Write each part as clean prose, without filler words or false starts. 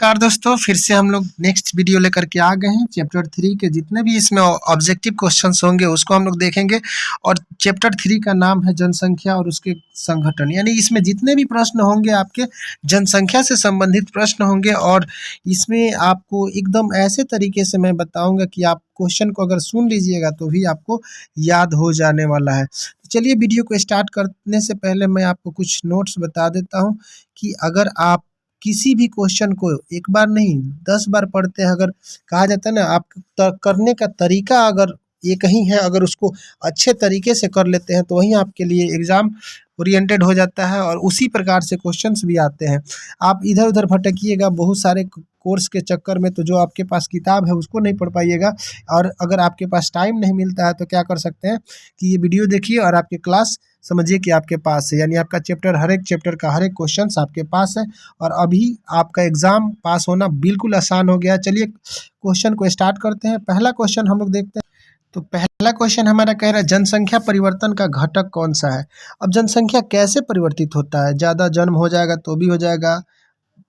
नमस्कार दोस्तों, फिर से हम लोग नेक्स्ट वीडियो लेकर के आ गए हैं। चैप्टर 3 के जितने भी इसमें ऑब्जेक्टिव क्वेश्चंस होंगे उसको हम लोग देखेंगे। और चैप्टर 3 का नाम है जनसंख्या और उसके संगठन, यानी इसमें जितने भी प्रश्न होंगे आपके जनसंख्या से संबंधित प्रश्न होंगे। और इसमें आपको एकदम ऐसे तरीके से मैं बताऊंगा कि आप क्वेश्चन को अगर सुन लीजिएगा तो भी आपको याद हो जाने वाला है। तो चलिए वीडियो को स्टार्ट करने से पहले मैं आपको कुछ नोट्स बता देता हूँ कि अगर आप किसी भी क्वेश्चन को एक बार नहीं 10 बार पढ़ते हैं, अगर कहा जाता है ना, आप करने का तरीका अगर एक ही है, अगर उसको अच्छे तरीके से कर लेते हैं तो वही आपके लिए एग्ज़ाम ओरिएंटेड हो जाता है और उसी प्रकार से क्वेश्चंस भी आते हैं। आप इधर उधर भटकिएगा बहुत सारे कोर्स के चक्कर में, तो जो आपके पास किताब है उसको नहीं पढ़ पाइएगा। और अगर आपके पास टाइम नहीं मिलता है तो क्या कर सकते हैं कि ये वीडियो देखिए और आपके क्लास समझिए कि आपके पास है, यानी आपका चैप्टर हर एक चैप्टर का हर एक क्वेश्चंस आपके पास है और अभी आपका एग्ज़ाम पास होना बिल्कुल आसान हो गया है। चलिए क्वेश्चन को स्टार्ट करते हैं। पहला क्वेश्चन हम लोग देखते हैं। तो पहला क्वेश्चन हमारा कह रहा है जनसंख्या परिवर्तन का घटक कौन सा है। अब जनसंख्या कैसे परिवर्तित होता है? ज़्यादा जन्म हो जाएगा तो भी हो जाएगा,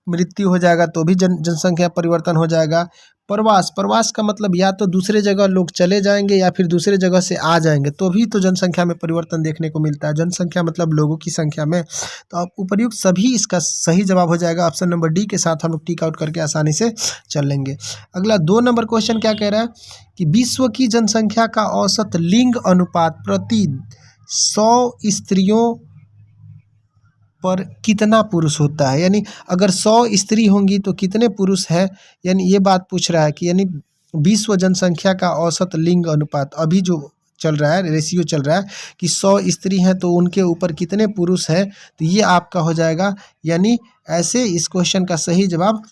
मृत्यु हो जाएगा तो भी जनसंख्या परिवर्तन हो जाएगा। प्रवास का मतलब या तो दूसरे जगह लोग चले जाएंगे या फिर दूसरे जगह से आ जाएंगे तो भी तो जनसंख्या में परिवर्तन देखने को मिलता है। जनसंख्या मतलब लोगों की संख्या में। तो अब उपर्युक्त सभी इसका सही जवाब हो जाएगा। ऑप्शन नंबर डी के साथ हम लोग टिक आउट करके आसानी से चल लेंगे। अगला 2 नंबर क्वेश्चन क्या कह रहा है कि विश्व की जनसंख्या का औसत लिंग अनुपात प्रति 100 स्त्रियों पर कितना पुरुष होता है। यानी अगर 100 स्त्री होंगी तो कितने पुरुष हैं, यानी ये बात पूछ रहा है कि यानी विश्व जनसंख्या का औसत लिंग अनुपात अभी जो चल रहा है, रेशियो चल रहा है कि 100 स्त्री हैं तो उनके ऊपर कितने पुरुष हैं, तो ये आपका हो जाएगा। यानी ऐसे इस क्वेश्चन का सही जवाब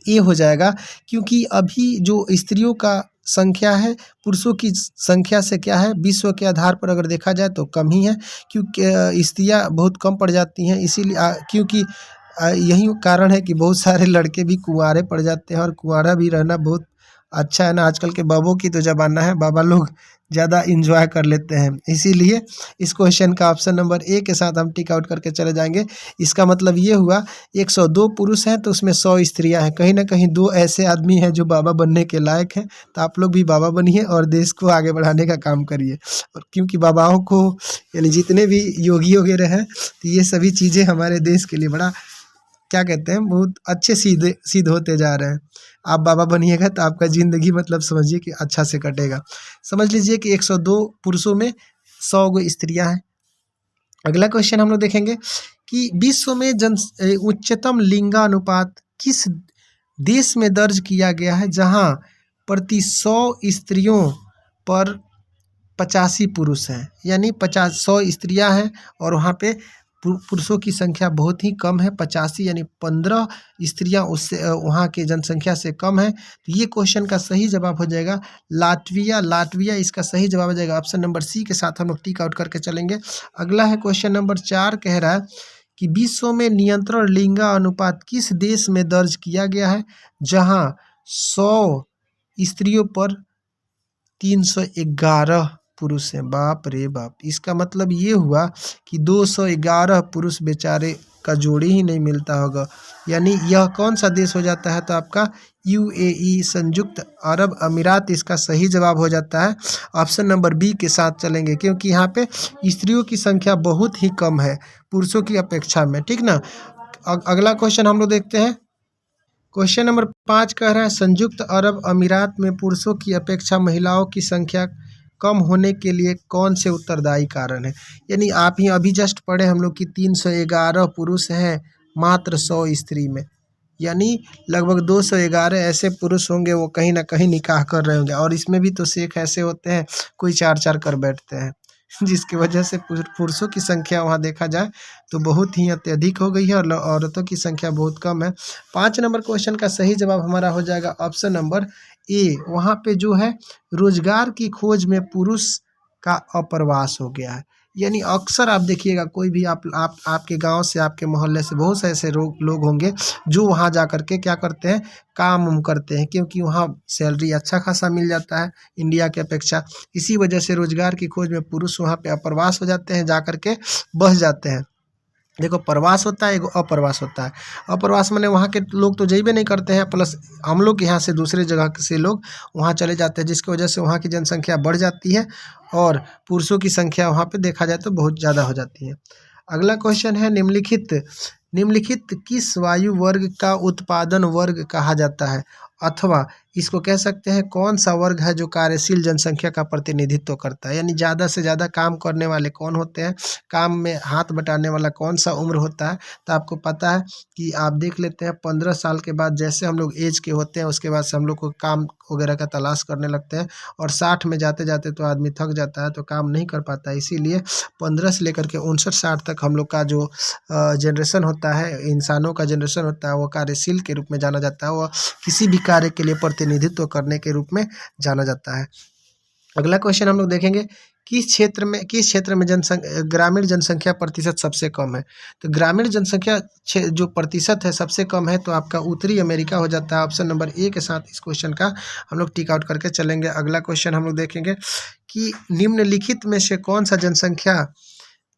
ये हो जाएगा, क्योंकि अभी जो स्त्रियों का संख्या है पुरुषों की संख्या से क्या है, विश्व के आधार पर अगर देखा जाए तो कम ही है, क्योंकि स्त्रियां बहुत कम पड़ जाती हैं। इसीलिए क्योंकि यही कारण है कि बहुत सारे लड़के भी कुंवारे पड़ जाते हैं और कुंवारा भी रहना बहुत अच्छा है ना। आजकल के बाबों की तो ज़माना है, बाबा लोग ज़्यादा इंजॉय कर लेते हैं। इसीलिए इस क्वेश्चन का ऑप्शन नंबर ए के साथ हम टिक आउट करके चले जाएंगे। इसका मतलब ये हुआ 102 पुरुष हैं तो उसमें 100 स्त्रियां हैं। कहीं ना कहीं 2 ऐसे आदमी हैं जो बाबा बनने के लायक हैं। तो आप लोग भी बाबा बनिए और देश को आगे बढ़ाने का काम करिए। और क्योंकि बाबाओं को यानी जितने भी योगी वगैरह हैं तो ये सभी चीज़ें हमारे देश के लिए बड़ा क्या कहते हैं, बहुत अच्छे सिद्ध होते जा रहे हैं। आप बाबा बनिएगा तो आपका ज़िंदगी मतलब समझिए कि अच्छा से कटेगा। समझ लीजिए कि 102 पुरुषों में 100 गो स्त्रियां हैं। अगला क्वेश्चन हम लोग देखेंगे कि विश्व में उच्चतम लिंगानुपात किस देश में दर्ज किया गया है, जहां प्रति 100 स्त्रियों पर 85 पुरुष हैं। यानी 100 स्त्रियां हैं और वहाँ पे पुरुषों की संख्या बहुत ही कम है, 85, यानी 15 स्त्रियां उससे वहाँ के जनसंख्या से कम है। तो ये क्वेश्चन का सही जवाब हो जाएगा लाटविया इसका सही जवाब हो जाएगा। ऑप्शन नंबर सी के साथ हम लोग टिक आउट करके चलेंगे। अगला है क्वेश्चन नंबर 4, कह रहा है कि विश्व में नियंत्रण लिंगानुपात किस देश में दर्ज किया गया है, जहाँ 100 स्त्रियों पर 311 पुरुष हैं। बाप रे बाप, इसका मतलब ये हुआ कि 211 पुरुष बेचारे का जोड़ी ही नहीं मिलता होगा। यानी यह कौन सा देश हो जाता है, तो आपका यूएई संयुक्त अरब अमीरात इसका सही जवाब हो जाता है। ऑप्शन नंबर बी के साथ चलेंगे, क्योंकि यहाँ पे स्त्रियों की संख्या बहुत ही कम है पुरुषों की अपेक्षा में, ठीक ना। अगला क्वेश्चन हम लोग देखते हैं। क्वेश्चन नंबर 5 कह रहा है संयुक्त अरब अमीरात में पुरुषों की अपेक्षा महिलाओं की संख्या कम होने के लिए कौन से उत्तरदायी कारण है। यानी आप ही अभी जस्ट पढ़े हम लोग कि 311 पुरुष हैं मात्र 100 स्त्री में, यानी लगभग 211 ऐसे पुरुष होंगे वो कहीं ना कहीं निकाह कर रहे होंगे। और इसमें भी तो शेख ऐसे होते हैं कोई 4-4 कर बैठते हैं, जिसकी वजह से पुरुषों की संख्या वहाँ देखा जाए तो बहुत ही अत्यधिक हो गई है और औरतों की संख्या बहुत कम है। 5 नंबर क्वेश्चन का सही जवाब हमारा हो जाएगा ऑप्शन नंबर ए। वहाँ पे जो है रोजगार की खोज में पुरुष का अप्रवास हो गया है। यानी अक्सर आप देखिएगा कोई भी आपके गांव से, आपके मोहल्ले से बहुत से ऐसे लोग होंगे जो वहां जा कर के क्या करते हैं, काम उम करते हैं, क्योंकि वहां सैलरी अच्छा खासा मिल जाता है इंडिया की अपेक्षा। इसी वजह से रोजगार की खोज में पुरुष वहां पे अप्रवास हो जाते हैं, जा कर के बस जाते हैं। देखो प्रवास होता है, एगो अप्रवास होता है। अप्रवास माने वहाँ के लोग तो जइबे नहीं करते हैं, प्लस हम लोग यहाँ से दूसरे जगह से लोग वहाँ चले जाते हैं, जिसकी वजह से वहाँ की जनसंख्या बढ़ जाती है और पुरुषों की संख्या वहाँ पे देखा जाए तो बहुत ज़्यादा हो जाती है। अगला क्वेश्चन है, निम्नलिखित किस वायु वर्ग का उत्पादन वर्ग कहा जाता है, अथवा इसको कह सकते हैं कौन सा वर्ग है जो कार्यशील जनसंख्या का प्रतिनिधित्व करता है। यानी ज़्यादा से ज़्यादा काम करने वाले कौन होते हैं, काम में हाथ बटाने वाला कौन सा उम्र होता है। तो आपको पता है कि आप देख लेते हैं 15 साल के बाद जैसे हम लोग एज के होते हैं, उसके बाद से हम लोग को काम वगैरह का तलाश करने लगते हैं, और 60 में जाते जाते तो आदमी थक जाता है, तो काम नहीं कर पाता है। इसीलिए 15 से लेकर के 59-60 तक हम लोग का जो जनरेशन होता है, इंसानों का जनरेशन होता है, वो कार्यशील के रूप में जाना जाता है, वह किसी भी कार्य के लिए प्रतिनिधित्व करने के रूप में जाना जाता है। अगला क्वेश्चन हम लोग देखेंगे, किस क्षेत्र में ग्रामीण जनसंख्या प्रतिशत सबसे कम है। तो ग्रामीण जनसंख्या जो प्रतिशत है सबसे कम है, तो आपका उत्तरी अमेरिका हो जाता है। ऑप्शन नंबर ए के साथ इस क्वेश्चन का हम लोग टिक आउट करके चलेंगे। अगला क्वेश्चन हम लोग देखेंगे कि निम्नलिखित में से कौन सा जनसंख्या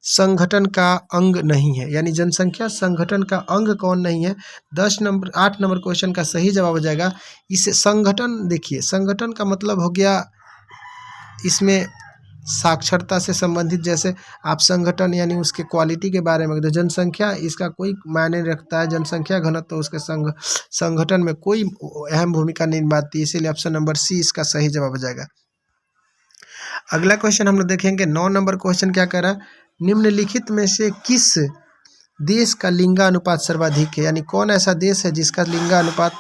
संगठन का अंग नहीं है। यानी जनसंख्या संगठन का अंग कौन नहीं है। 8 नंबर क्वेश्चन का सही जवाब हो जाएगा इस संगठन। देखिए, संगठन का मतलब हो गया इसमें साक्षरता से संबंधित, जैसे आप संगठन यानी उसके क्वालिटी के बारे में। तो जनसंख्या इसका कोई मायने नहीं रखता है, जनसंख्या घनत्व तो उसके संगठन में कोई अहम भूमिका नहीं निभाती, इसीलिए ऑप्शन नंबर सी इसका सही जवाब हो जाएगा। अगला क्वेश्चन हम लोग देखेंगे, 9 नंबर क्वेश्चन क्या कह रहा है, निम्नलिखित में से किस देश का लिंगानुपात सर्वाधिक है। यानी कौन ऐसा देश है जिसका लिंगानुपात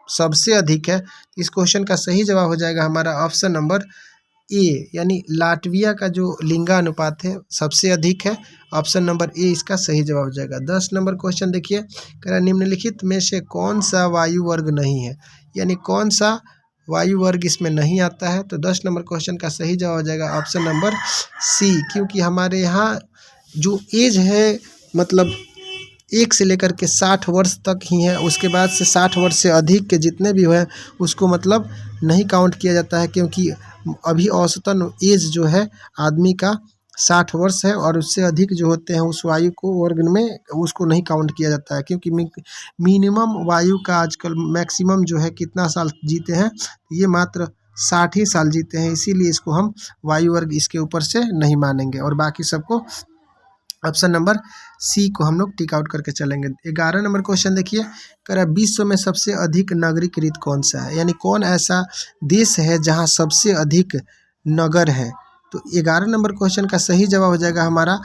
सबसे अधिक है। इस क्वेश्चन का सही जवाब हो जाएगा हमारा ऑप्शन नंबर ए, यानी लाटविया का जो लिंगानुपात है सबसे अधिक है। ऑप्शन नंबर ए इसका सही जवाब हो जाएगा। 10 नंबर क्वेश्चन देखिए, कह रहा है निम्नलिखित में से कौन सा वायु वर्ग नहीं है। यानी कौन सा वायु वर्ग इसमें नहीं आता है। तो 10 नंबर क्वेश्चन का सही जवाब हो जाएगा ऑप्शन नंबर सी, क्योंकि हमारे यहाँ जो एज है मतलब 1 से लेकर के 60 वर्ष तक ही है, उसके बाद से 60 वर्ष से अधिक के जितने भी हैं उसको मतलब नहीं काउंट किया जाता है, क्योंकि अभी औसतन एज जो है आदमी का 60 वर्ष है, और उससे अधिक जो होते हैं उस वायु को वर्ग में उसको नहीं काउंट किया जाता है, क्योंकि मिनिमम वायु का आजकल मैक्सिमम जो है कितना साल जीते हैं, ये मात्र 60 ही साल जीते हैं। इसीलिए इसको हम वायु वर्ग इसके ऊपर से नहीं मानेंगे, और बाकी सबको ऑप्शन नंबर सी को हम लोग टिक आउट करके चलेंगे। 11 नंबर क्वेश्चन देखिए, कह रहा है विश्व में सबसे अधिक नागरिक कौन सा है। यानी कौन ऐसा देश है जहां सबसे अधिक नगर है। तो 11 नंबर क्वेश्चन का सही जवाब हो जाएगा हमारा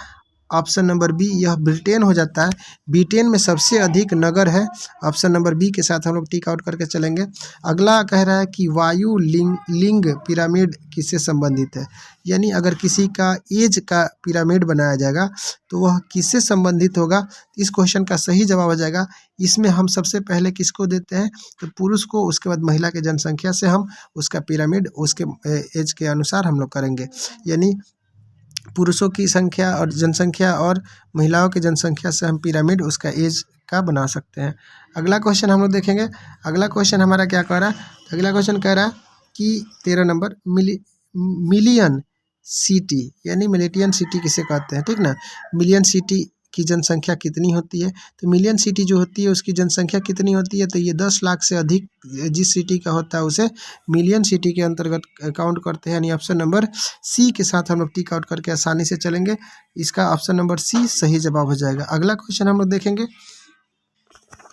ऑप्शन नंबर बी, यह ब्रिटेन हो जाता है। ब्रिटेन में सबसे अधिक नगर है। ऑप्शन नंबर बी के साथ हम लोग टिक आउट करके चलेंगे। अगला कह रहा है कि वायु लिंग पिरामिड किससे संबंधित है। यानी अगर किसी का एज का पिरामिड बनाया जाएगा तो वह किससे संबंधित होगा। इस क्वेश्चन का सही जवाब हो जाएगा, इसमें हम सबसे पहले किसको देते हैं, तो पुरुष को, उसके बाद महिला के जनसंख्या से हम उसका पिरामिड उसके एज के अनुसार हम लोग करेंगे। यानी पुरुषों की संख्या और जनसंख्या और महिलाओं की जनसंख्या से हम पिरामिड उसका एज का बना सकते हैं। अगला क्वेश्चन हम लोग देखेंगे। अगला क्वेश्चन हमारा क्या कह रहा है, अगला क्वेश्चन कह रहा है कि 13 नंबर मिलियन सिटी, यानी मिलियन सिटी किसे कहते हैं, ठीक ना। मिलियन सिटी की जनसंख्या कितनी होती है। तो मिलियन सिटी जो होती है उसकी जनसंख्या कितनी होती है, तो ये 10 लाख से अधिक जिस सिटी का होता है उसे मिलियन सिटी के अंतर्गत काउंट करते हैं। यानी ऑप्शन नंबर सी के साथ हम लोग टिक आउट करके आसानी से चलेंगे, इसका ऑप्शन नंबर सी सही जवाब हो जाएगा। अगला क्वेश्चन हम लोग देखेंगे,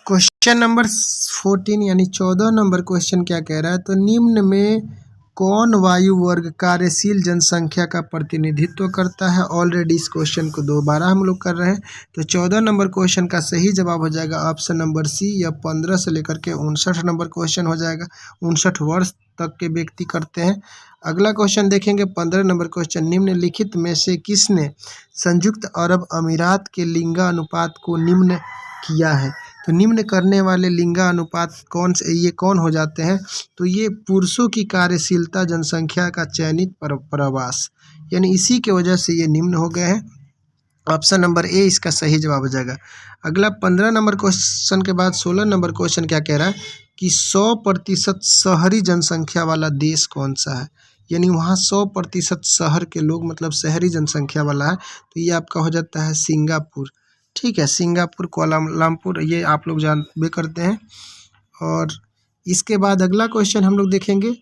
क्वेश्चन नंबर 14 यानी 14 नंबर क्वेश्चन क्या कह रहा है, तो निम्न में कौन वायु वर्ग कार्यशील जनसंख्या का प्रतिनिधित्व करता है। ऑलरेडी इस क्वेश्चन को दोबारा हम लोग कर रहे हैं। तो 14 नंबर क्वेश्चन का सही जवाब हो जाएगा ऑप्शन नंबर सी, या 15 से लेकर के 59 नंबर क्वेश्चन हो जाएगा। 59 वर्ष तक के व्यक्ति करते हैं। अगला क्वेश्चन देखेंगे 15 नंबर क्वेश्चन, निम्नलिखित में से किसने संयुक्त अरब अमीरात के लिंगानुपात को निम्न किया है। तो निम्न करने वाले लिंगानुपात कौन से, ये कौन हो जाते हैं, तो ये पुरुषों की कार्यशीलता जनसंख्या का चयनित प्रवास, यानी इसी के वजह से ये निम्न हो गए हैं। ऑप्शन नंबर ए इसका सही जवाब हो जाएगा। अगला 15 नंबर क्वेश्चन के बाद 16 नंबर क्वेश्चन क्या कह रहा है कि 100% शहरी जनसंख्या वाला देश कौन सा है। यानी वहाँ 100% शहर के लोग मतलब शहरी जनसंख्या वाला है, तो ये आपका हो जाता है सिंगापुर। ठीक है, सिंगापुर, कुआलालंपुर ये आप लोग जानबे करते हैं। और इसके बाद अगला क्वेश्चन हम लोग देखेंगे।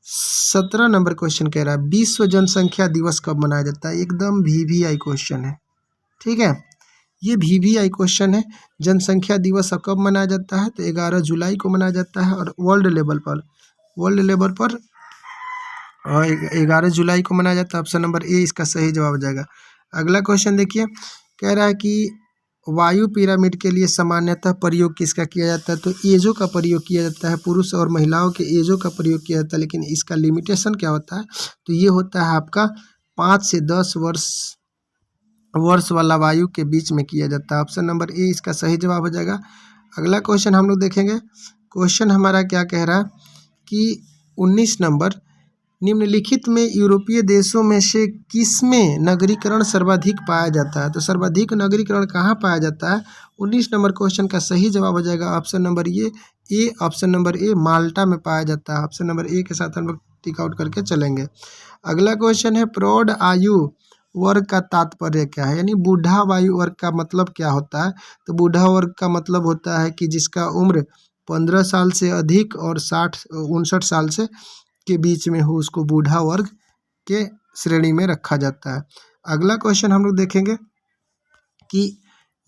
17 नंबर क्वेश्चन कह रहा है विश्व जनसंख्या दिवस कब मनाया जाता है। एकदम VVI क्वेश्चन है, ठीक है, ये VVI क्वेश्चन है। जनसंख्या दिवस कब मनाया जाता है, तो 11 जुलाई को मनाया जाता है। और वर्ल्ड लेवल पर 11 जुलाई को मनाया जाता है। ऑप्शन नंबर ए इसका सही जवाब हो जाएगा। अगला क्वेश्चन देखिए, कह रहा है कि वायु पिरामिड के लिए सामान्यतः प्रयोग किसका किया जाता है, तो एजों का प्रयोग किया जाता है। पुरुष और महिलाओं के एजों का प्रयोग किया जाता है, लेकिन इसका लिमिटेशन क्या होता है, तो ये होता है आपका 5 से 10 वर्ष वाला वायु के बीच में किया जाता है। ऑप्शन नंबर ए इसका सही जवाब हो जाएगा। अगला क्वेश्चन हम लोग देखेंगे। क्वेश्चन हमारा क्या कह रहा है कि 19 नंबर, निम्नलिखित में यूरोपीय देशों में से किसमें नगरीकरण सर्वाधिक पाया जाता है, तो सर्वाधिक नगरीकरण कहाँ पाया जाता है। 19 नंबर क्वेश्चन का सही जवाब हो जाएगा option number A. Option number A Malta में पाया जाता है। ऑप्शन नंबर ए के साथ हम लोग टिक आउट करके चलेंगे। अगला क्वेश्चन है प्रौढ़ आयु वर्ग का तात्पर्य क्या है, यानी बूढ़ा आयु वर्ग का मतलब क्या होता है, तो बूढ़ा वर्ग का मतलब होता है कि जिसका उम्र 15 साल से अधिक और 59 साल से के बीच में हो, उसको बूढ़ा वर्ग के श्रेणी में रखा जाता है। अगला क्वेश्चन हम लोग देखेंगे कि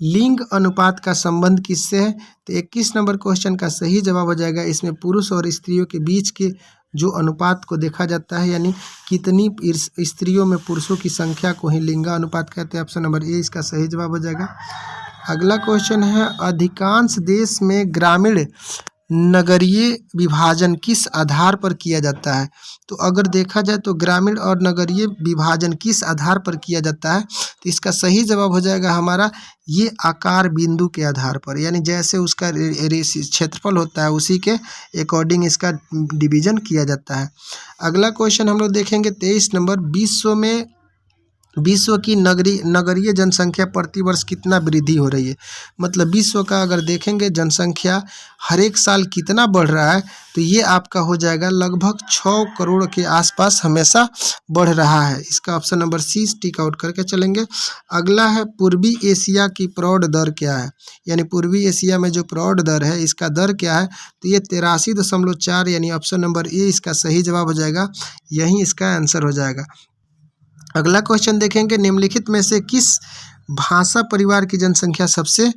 लिंग अनुपात का संबंध किससे है, तो 21 नंबर क्वेश्चन का सही जवाब हो जाएगा। इसमें पुरुष और स्त्रियों के बीच के जो अनुपात को देखा जाता है, यानी कितनी स्त्रियों में पुरुषों की संख्या को ही लिंगानुपात कहते हैं। ऑप्शन नंबर ए इसका सही जवाब हो जाएगा। अगला क्वेश्चन है अधिकांश देश में ग्रामीण नगरीय विभाजन किस आधार पर किया जाता है, तो अगर देखा जाए तो ग्रामीण और नगरीय विभाजन किस आधार पर किया जाता है, तो इसका सही जवाब हो जाएगा हमारा ये आकार बिंदु के आधार पर, यानी जैसे उसका क्षेत्रफल होता है उसी के अकॉर्डिंग इसका डिवीजन किया जाता है। अगला क्वेश्चन हम लोग देखेंगे 23 नंबर, विश्व की नगरीय जनसंख्या प्रतिवर्ष कितना वृद्धि हो रही है, मतलब विश्व का अगर देखेंगे जनसंख्या हर एक साल कितना बढ़ रहा है, तो ये आपका हो जाएगा लगभग 6 करोड़ के आसपास हमेशा बढ़ रहा है। इसका option number C tick out करके चलेंगे। अगला है पूर्वी एशिया की प्रौढ़ दर क्या है, यानी पूर्वी एशिया में जो प्रौढ़ दर है इसका दर क्या है, तो ये 83.4, यानी ऑप्शन नंबर ए इसका सही जवाब हो जाएगा, यही इसका आंसर हो जाएगा। अगला क्वेश्चन देखेंगे निम्नलिखित में से किस भाषा परिवार की जनसंख्या सबसे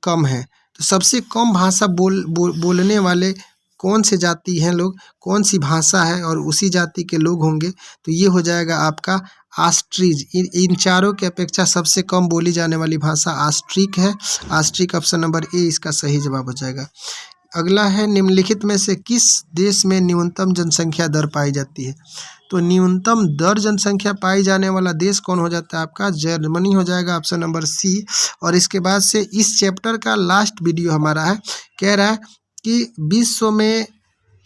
कम है, तो सबसे कम भाषा बोलने वाले कौन से जाति हैं लोग, कौन सी भाषा है और उसी जाति के लोग होंगे, तो ये हो जाएगा आपका ऑस्ट्रिच। इन चारों के अपेक्षा सबसे कम बोली जाने वाली भाषा ऑस्ट्रिक है। ऑस्ट्रिक ऑप्शन नंबर ए इसका सही जवाब हो जाएगा। अगला है निम्नलिखित में से किस देश में न्यूनतम जनसंख्या दर पाई जाती है, तो न्यूनतम दर जनसंख्या पाई जाने वाला देश कौन हो जाता है आपका, जर्मनी हो जाएगा। Option number C. और इसके बाद से इस चैप्टर का लास्ट वीडियो हमारा है, कह रहा है कि विश्व में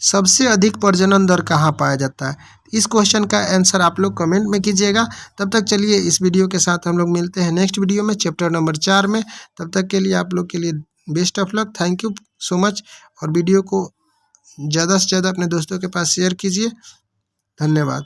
सबसे अधिक प्रजनन दर कहाँ पाया जाता है। इस क्वेश्चन का आंसर आप लोग कमेंट में कीजिएगा। तब तक चलिए इस वीडियो के साथ हम लोग मिलते हैं नेक्स्ट वीडियो में चैप्टर नंबर 4 में। तब तक के लिए आप लोग के लिए best of luck, thank you so much. और वीडियो को ज़्यादा से ज़्यादा अपने दोस्तों के पास शेयर कीजिए। धन्यवाद।